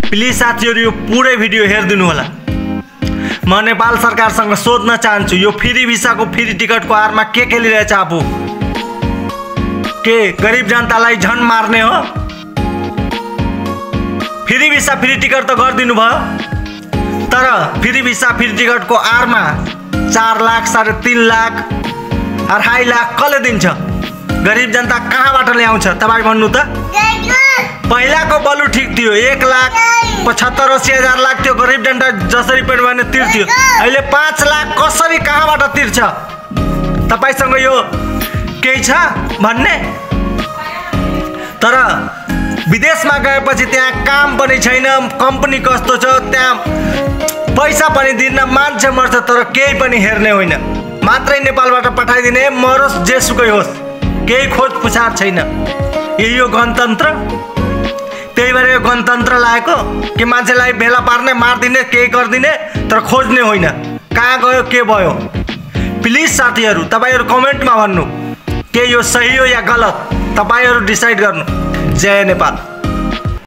Please साथीहरु यो पुरै भिडियो हेरिदिनु होला। म नेपाल सरकारसँग सोध्न चाहन्छु यो फ्री भिसाको फ्री टिकटको आरमा के खेलिरहेछ आफू? के गरिब जनतालाई झन मार्ने हो? फ्री भिसा फ्री टिकट त गर्दिनु भयो, तर फ्री भिसा फ्री टिकटको आरमा 4 लाख 3.5 लाख 2.5 लाख कसले दिन्छ? गरिब जनता कहाँबाट ल्याउँछ तपाई भन्नु त? पहिलाको बलु ठीक थियो, 1,75,80,000 लाख थियो, गरिब जनता जसरी पनि भने तिर्थ्यो। अहिले 5 लाख कसरी कहाँबाट तिर्छ? तपाईसँग यो केही छ भन्ने? तर विदेशमा गएपछि त्यहाँ काम पनि छैन, कम्पनी कस्तो छ, त्यहाँ पैसा पनि दिन, मान्छे मर्छ तर केही पनि हेर्ने होइन, मात्रै नेपालबाट पठाइदिने, मरोस् जेसुकै होस्, केही खोज पुछार छैन। यही हो गणतन्त्र? त्यही भएर यो गणतन्त्र लागेको कि मान्छेलाई भेला पार्ने, मार्दिने, केही गरिदिने, तर खोज्ने होइन कहाँ गयो के भयो। प्लिज साथीहरु तपाईहरु कमेन्टमा भन्नु के यो सही हो या गलत, तपाईहरु डिसाइड गर्नु। जय नेपाल।